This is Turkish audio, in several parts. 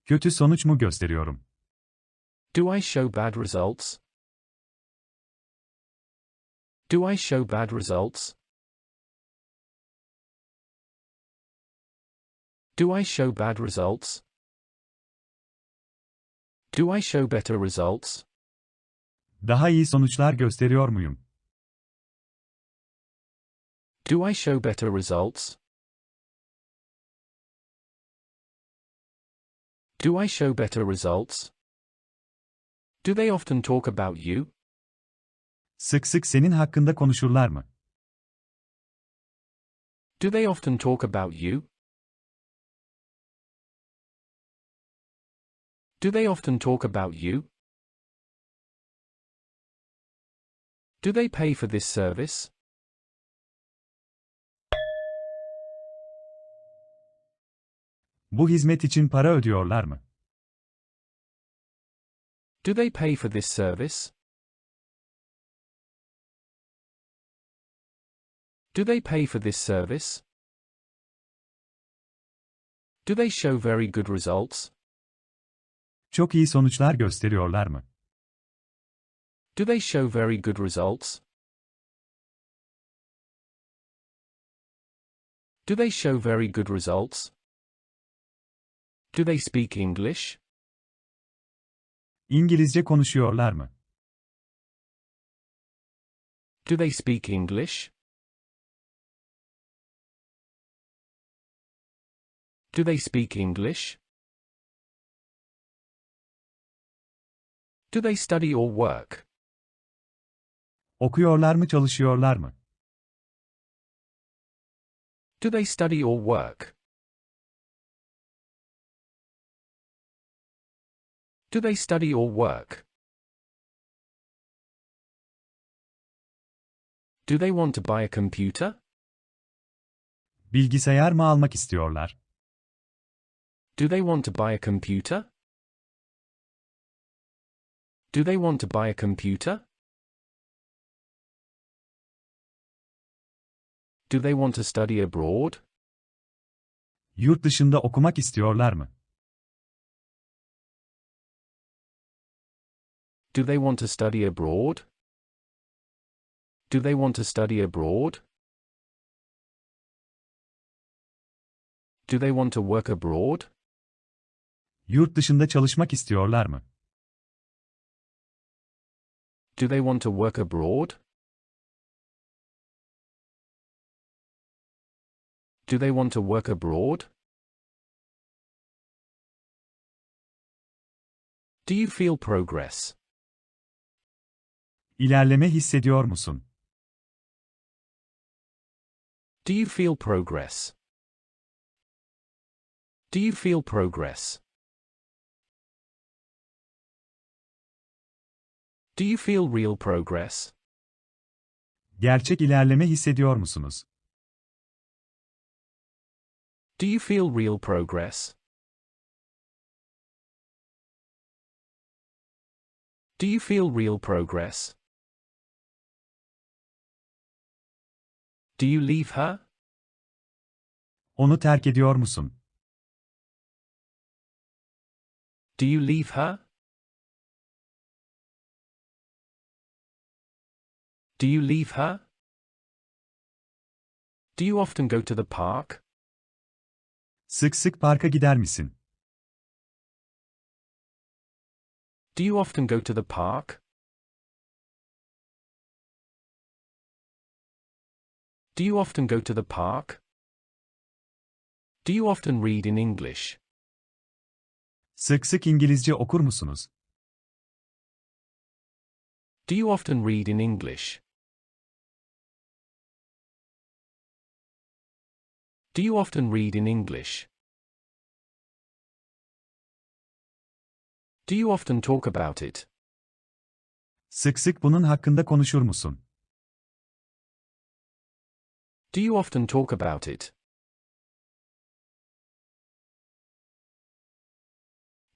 Kötü sonuç mu gösteriyorum? Do I show bad results? Do I show bad results? Do I show bad results? Do I show better results? Daha iyi sonuçlar gösteriyor muyum? Do I show better results? Do I show better results? Do they often talk about you? Sık sık senin hakkında konuşurlar mı? Do they often talk about you? Do they often talk about you? Do they pay for this service? Bu hizmet için para ödüyorlar mı? Do they pay for this service? Do they pay for this service? Do they show very good results? Çok iyi sonuçlar gösteriyorlar mı? Do they show very good results? Do they show very good results? Do they speak English? İngilizce konuşuyorlar mı? Do they speak English? Do they speak English? Do they study or work? Okuyorlar mı, çalışıyorlar mı? Do they study or work? Do they study or work? Do they want to buy a computer? Bilgisayar mı almak istiyorlar? Do they want to buy a computer? Do they want to buy a computer? Do they want to study abroad? Yurt dışında okumak istiyorlar mı? Do they want to study abroad? Do they want to study abroad? Do they want to work abroad? Yurt dışında çalışmak istiyorlar mı? Do they want to work abroad? Do they want to work abroad? Do you feel progress? İlerleme hissediyor musun? Do you feel progress? Do you feel progress? Do you feel real progress? Gerçek ilerleme hissediyor musunuz? Do you feel real progress? Do you feel real progress? Do you leave her? Onu terk ediyor musun? Do you leave her? Do you leave her? Do you often go to the park? Sık sık parka gider misin? Do you often go to the park? Do you often go to the park? Do you often read in English? Sık sık İngilizce okur musunuz? Do you often read in English? Do you often read in English? Do you often talk about it? Sık sık bunun hakkında konuşur musun? Do you often talk about it?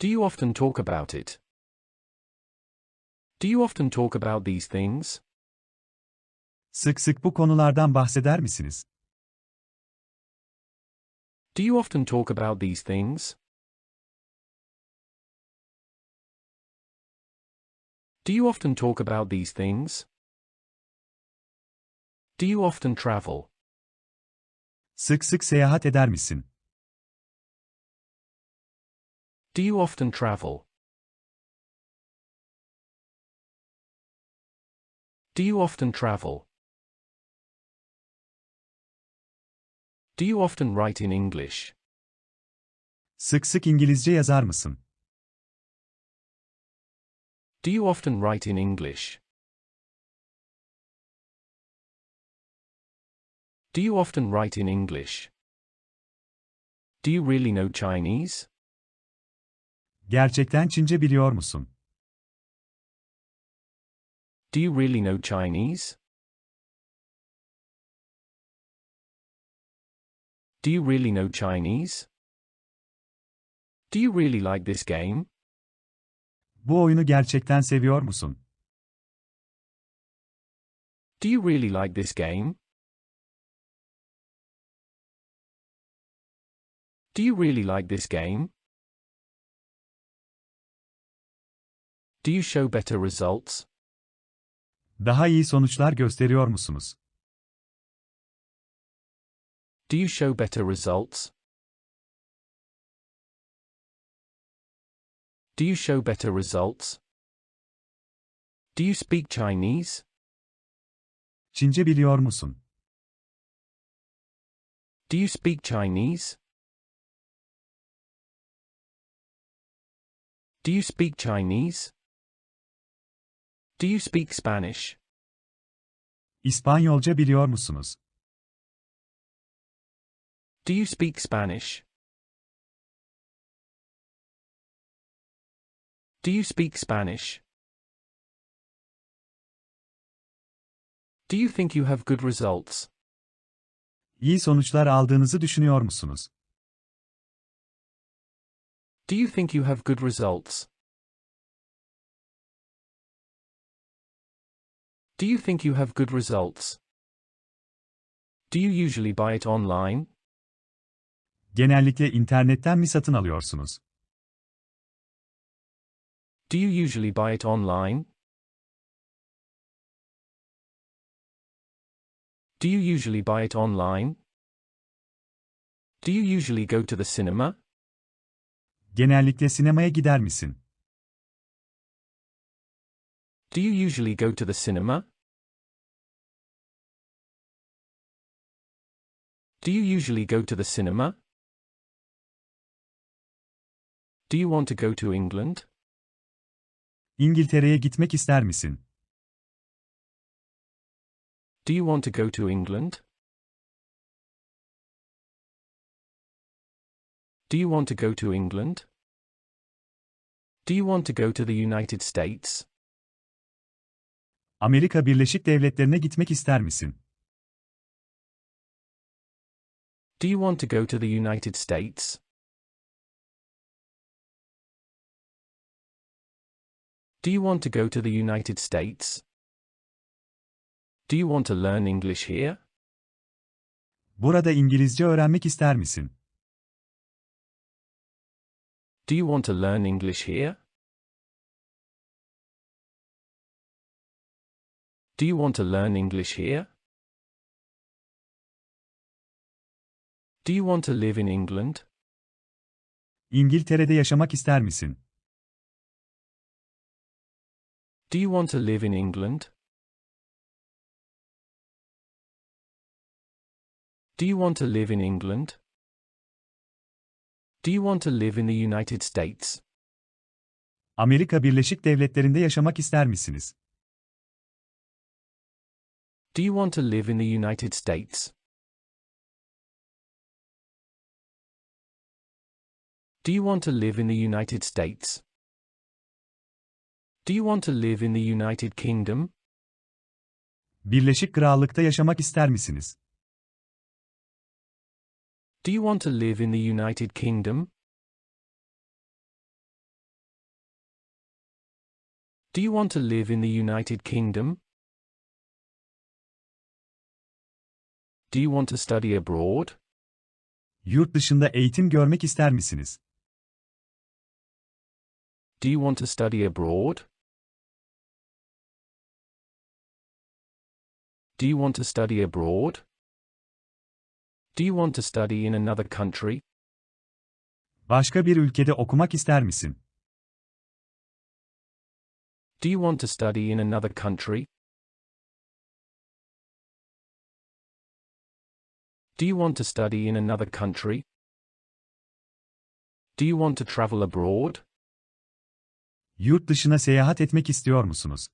Do you often talk about it? Do you often talk about these things? Sık sık bu konulardan bahseder misiniz? Do you often talk about these things? Do you often talk about these things? Do you often travel? Sık sık seyahat eder misin? Do you often travel? Do you often travel? Do you often write in English? Sık sık İngilizce yazar mısın? Do you often write in English? Do you often write in English? Do you really know Chinese? Gerçekten Çince biliyor musun? Do you really know Chinese? Do you really know Chinese? Do you really like this game? Bu oyunu gerçekten seviyor musun? Do you really like this game? Do you really like this game? Do you show better results? Daha iyi sonuçlar gösteriyor musunuz? Do you show better results? Do you show better results? Do you speak Chinese? Çince biliyor musun? Do you speak Chinese? Do you speak Chinese? Do you speak Spanish? İspanyolca biliyor musunuz? Do you speak Spanish? Do you speak Spanish? Do you think you have good results? İyi sonuçlar aldığınızı düşünüyor musunuz? Do you think you have good results? Do you think you have good results? Do you usually buy it online? Genellikle internetten mi satın alıyorsunuz? Do you usually buy it online? Do you usually buy it online? Do you usually go to the cinema? Genellikle sinemaya gider misin? Do you usually go to the cinema? Do you usually go to the cinema? Do you want to go to England? İngiltere'ye gitmek ister misin? Do you want to go to England? Do you want to go to England? Do you want to go to the United States? Amerika Birleşik Devletleri'ne gitmek ister misin? Do you want to go to the United States? Do you want to go to the United States? Do you want to learn English here? Burada İngilizce öğrenmek ister misin? Do you want to learn English here? Do you want to learn English here? Do you want to live in England? İngiltere'de yaşamak ister misin? Do you want to live in England? Do you want to live in England? Do you want to live in the United States? Amerika Birleşik Devletleri'nde yaşamak ister misiniz? Do you want to live in the United States? Do you want to live in the United States? Do you want to live in the United Kingdom? Birleşik Krallık'ta yaşamak ister misiniz? Do you want to live in the United Kingdom? Do you want to live in the United Kingdom? Do you want to study abroad? Yurt dışında eğitim görmek ister misiniz? Do you want to study abroad? Do you want to study abroad? Do you want to study in another country? Başka bir ülkede okumak ister misin? Do you want to study in another country? Do you want to study in another country? Do you want to travel abroad? Yurt dışına seyahat etmek istiyor musunuz?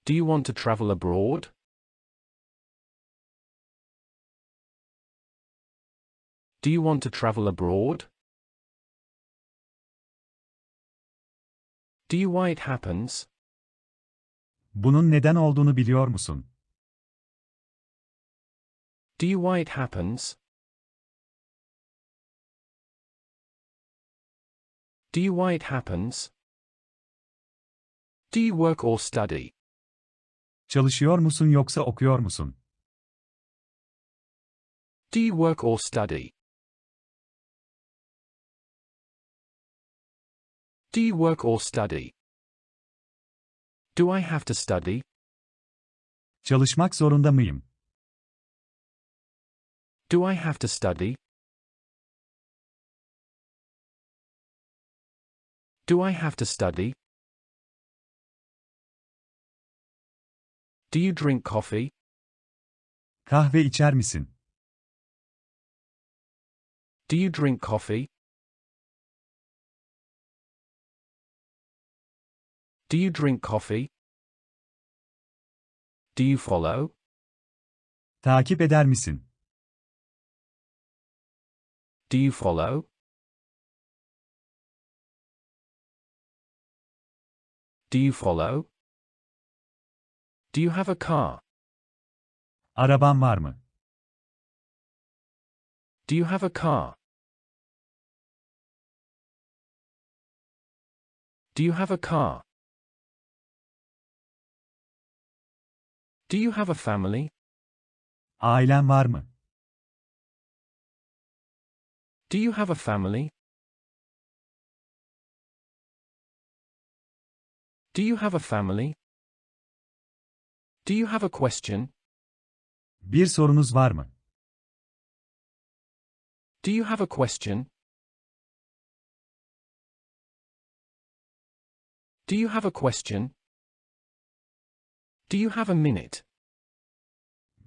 Do you want to travel abroad? Do you want to travel abroad? Do you why it happens? Bunun neden olduğunu biliyor musun? Do you why it happens? Do you why it happens? Do you work or study? Çalışıyor musun yoksa okuyor musun? Do you work or study? Do you work or study? Do I have to study? Çalışmak zorunda mıyım? Do I have to study? Do I have to study? Do you drink coffee? Kahve içer misin? Do you drink coffee? Do you drink coffee? Do you follow? Takip eder misin? Do you follow? Do you follow? Do you have a car? Araban var mı? Do you have a car? Do you have a car? Do you have a family? Ailen var mı? Do you have a family? Do you have a family? Do you have a question? Bir sorunuz var mı? Do you have a question? Do you have a question? Do you have a minute?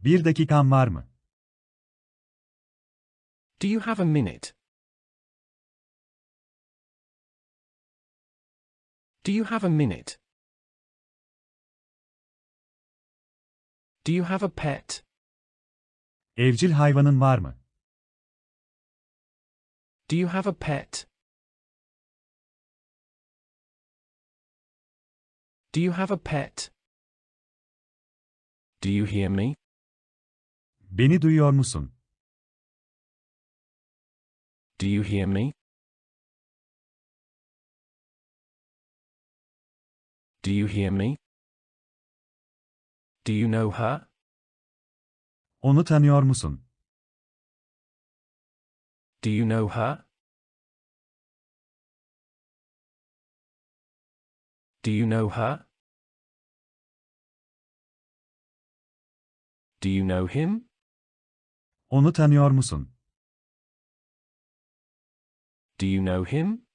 Bir dakikan var mı? Do you have a minute? Do you have a minute? Do you have a pet? Evcil hayvanın var mı? Do you have a pet? Do you have a pet? Do you hear me? Beni duyuyor musun? Do you hear me? Do you hear me? Do you know her? Onu tanıyor musun? Do you know her? Do you know her? Do you know him? Onu tanıyor musun? Do you know him?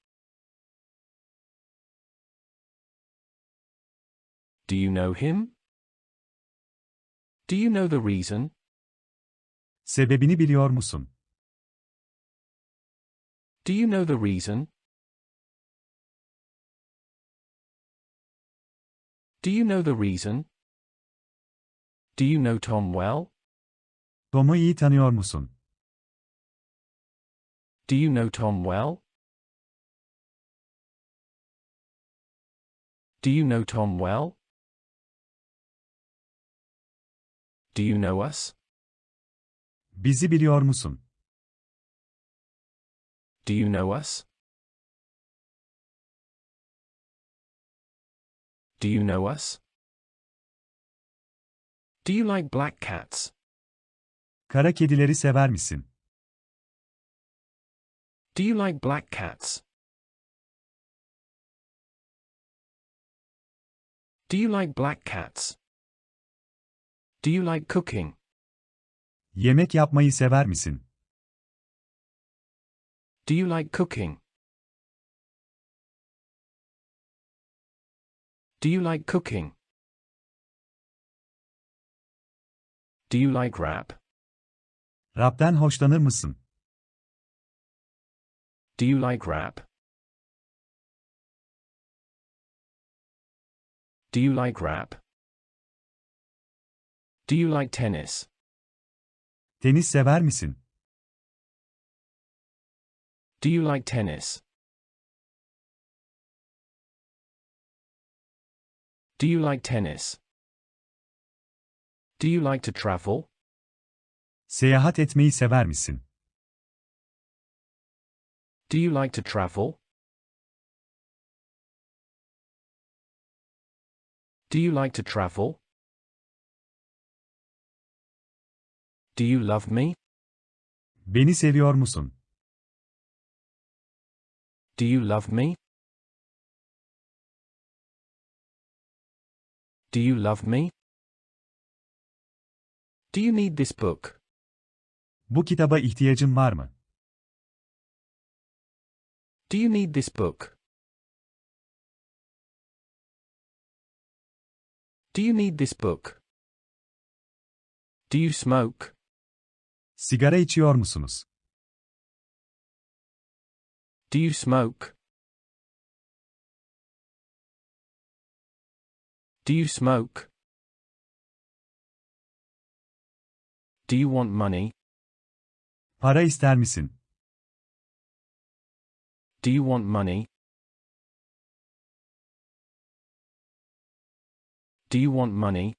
Do you know him? Do you know the reason? Sebebini biliyor musun? Do you know the reason? Do you know the reason? Do you know Tom well? Tom'u iyi tanıyor musun? Do you know Tom well? Do you know Tom well? Do you know us? Bizi biliyor musun? Do you know us? Do you know us? Do you like black cats? Kara kedileri sever misin? Do you like black cats? Do you like black cats? Do you like cooking? Yemek yapmayı sever misin? Do you like cooking? Do you like cooking? Do you like rap? Rapten hoşlanır mısın? Do you like rap? Do you like rap? Do you like tennis? Tenis sever misin? Do you like tennis? Do you like tennis? Do you like to travel? Seyahat etmeyi sever misin? Do you like to travel? Do you like to travel? Do you love me? Beni seviyor musun? Do you love me? Do you love me? Do you need this book? Bu kitaba ihtiyacın var mı? Do you need this book? Do you need this book? Do you smoke? Sigara içiyor musunuz? Do you smoke? Do you smoke? Do you want money? Para ister misin? Do you want money? Do you want money?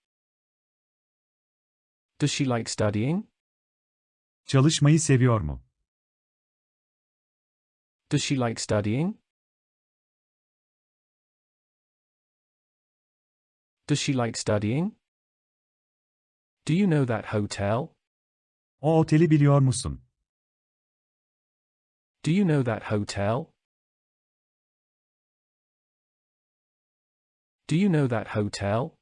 Does she like studying? Çalışmayı seviyor mu? Does she like studying? Does she like studying? Do you know that hotel? O oteli biliyor musun? Do you know that hotel? Do you know that hotel?